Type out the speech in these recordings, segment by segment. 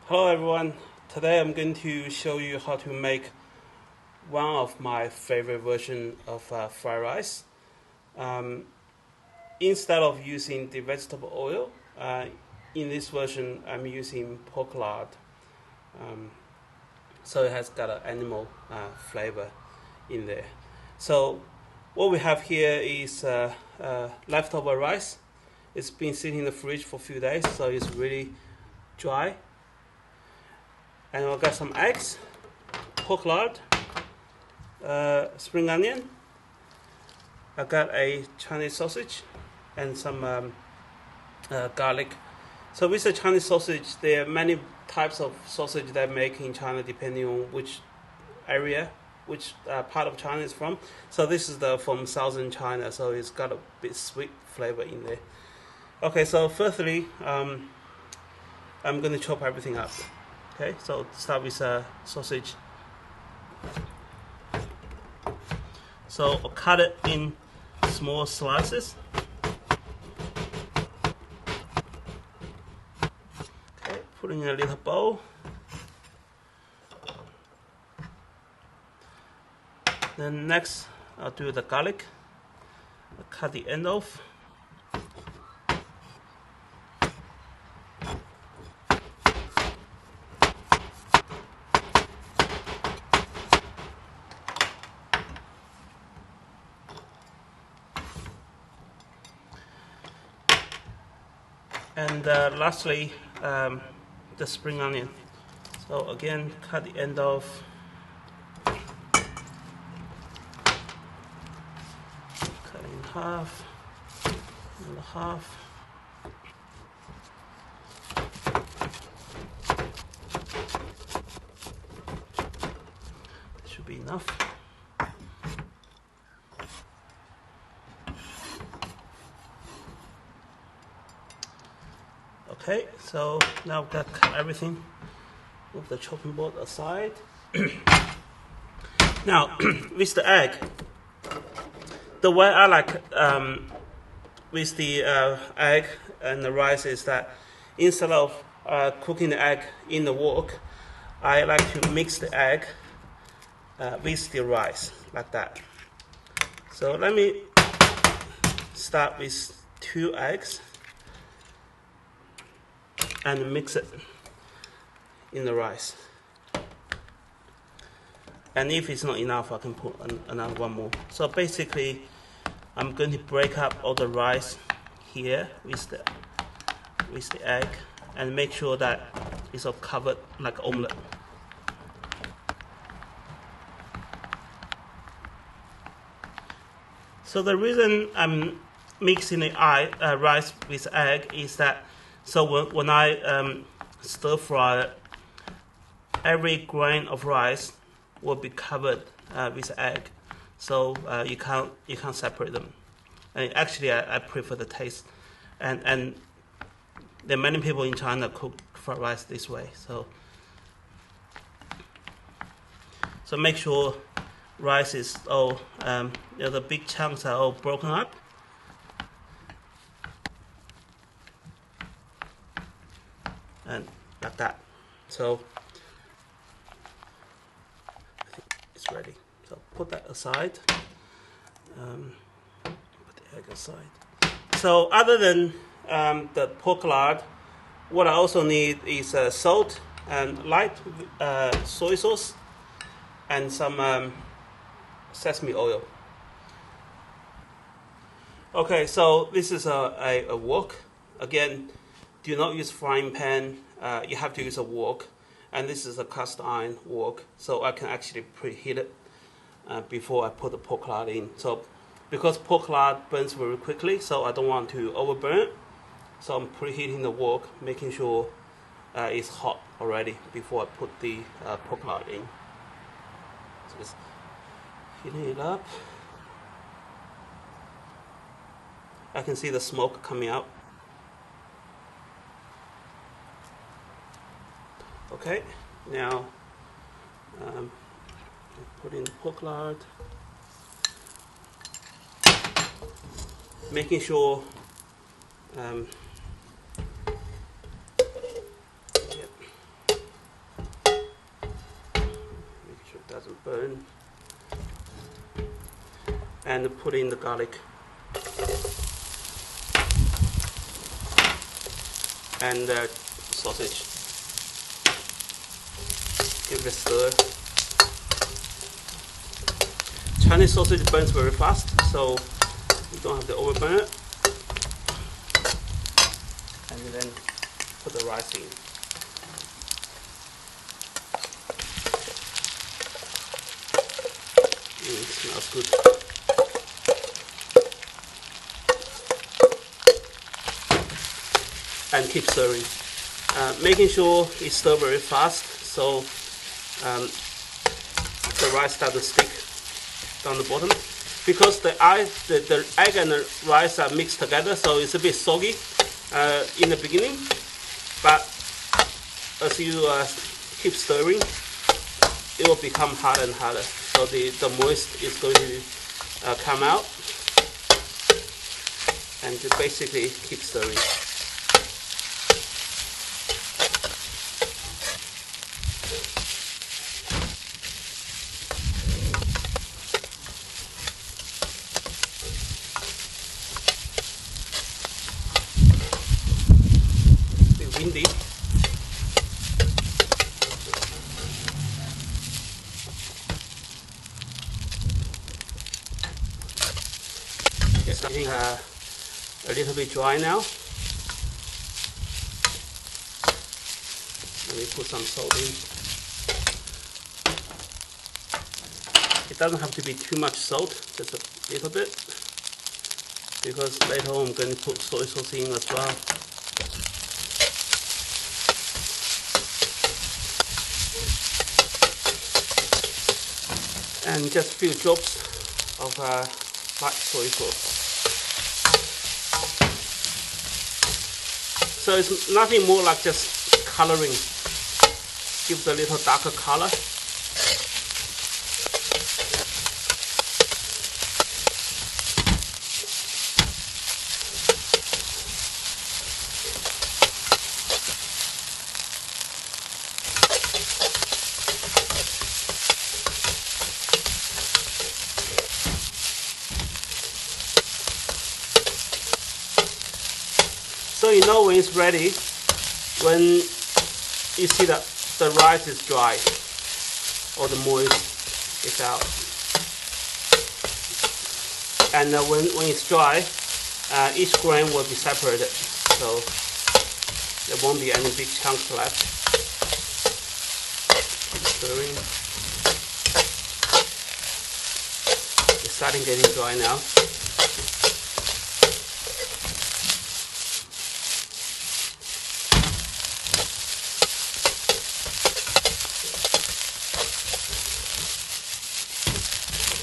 Hello everyone, today I'm going to show you how to make one of my favorite version of fried rice. Um, Instead of using the vegetable oil, in this version I'm using pork lard. Um, so it has got an animal flavor in there. So what we have here is leftover rice. It's been sitting in the fridge for a few days, so it's really dry. And I've got some eggs, pork lard, spring onion. I got a Chinese sausage and some garlic. So with the Chinese sausage, there are many types of sausage they make in China depending on which area, which part of China it's from. So this is from southern China, so it's got a bit sweet flavor in there. Okay, so firstly, I'm going to chop everything up. Okay, so start with sausage. So I'll cut it in small slices. Okay, put it in a little bowl. Then next, I'll do the garlic. I'll cut the end off. And lastly, the spring onion. So again, cut the end off. Cut it in half, and half. That should be enough. Okay, so now I've got everything. Move the chopping board aside. Now, with the egg, the way I like with the egg and the rice is that instead of cooking the egg in the wok, I like to mix the egg with the rice like that. So let me start with 2 eggs and mix it in the rice. And if it's not enough, I can put another one more. So basically, I'm going to break up all the rice here with the egg and make sure that it's all covered like omelette. So the reason I'm mixing the rice with egg is that so when I stir fry it, every grain of rice will be covered with egg, so you can't separate them. And actually, I prefer the taste, and there are many people in China cook fried rice this way. So make sure rice is all the big chunks are all broken up. And like that. So I think it's ready. So put that aside. Put the egg aside. So other than the pork lard, what I also need is salt and light soy sauce and some sesame oil. Okay, so this is a wok. Again, do not use frying pan. You have to use a wok, and this is a cast iron wok, so I can actually preheat it before I put the pork lard in. So because pork lard burns very quickly, so I don't want to overburn. So I'm preheating the wok, making sure it's hot already before I put the pork lard in. So just heating it up. I can see the smoke coming out. Okay, now put in the pork lard, making sure burn, and put in the garlic and sausage. Give it a stir. Chinese sausage burns very fast, so you don't have to overburn it. And then put the rice in. It smells good. And keep stirring, making sure it stirs very fast, so the rice starts to stick down the bottom. Because the egg and the rice are mixed together, so it's a bit soggy in the beginning. But as you keep stirring, it will become harder and harder. So the moist is going to come out, and you basically keep stirring. Windy. It's getting a little bit dry now. Let me put some salt in. It doesn't have to be too much salt, just a little bit, because later on I'm going to put soy sauce in as well. And just a few drops of light soy sauce. So it's nothing more like just coloring. Gives a little darker color. So you know when it's ready, when you see that the rice is dry or the moist is out. And when it's dry, each grain will be separated, so there won't be any big chunks left. Stirring. It's starting getting dry now.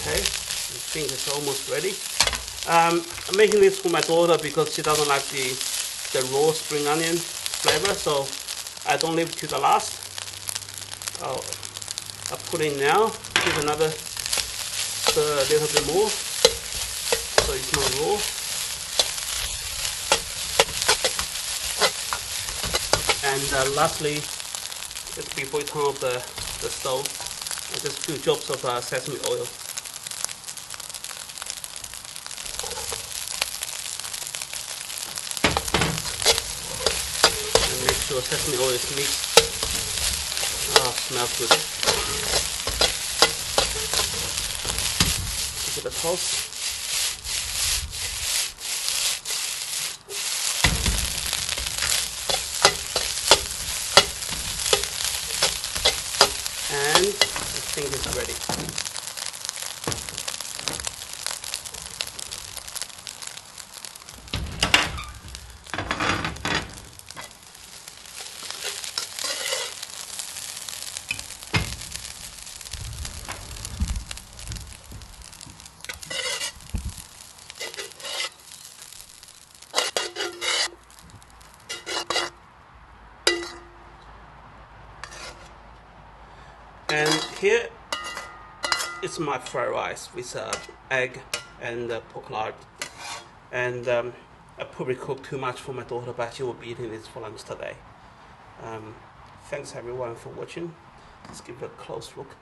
Okay, I think it's almost ready. I'm making this for my daughter because she doesn't like the raw spring onion flavor, so I don't leave it to the last. I'll put in now, give another stir a little bit more, so it's not raw. And lastly, just before you turn off the stove, just a few drops of sesame oil. And make sure sesame oil is mixed. Oh, smells good. Give it a toss. And I think it's ready. And here is my fried rice with egg and pork lard. And I probably cooked too much for my daughter, but she will be eating this for lunch today. Thanks everyone for watching. Let's give it a close look.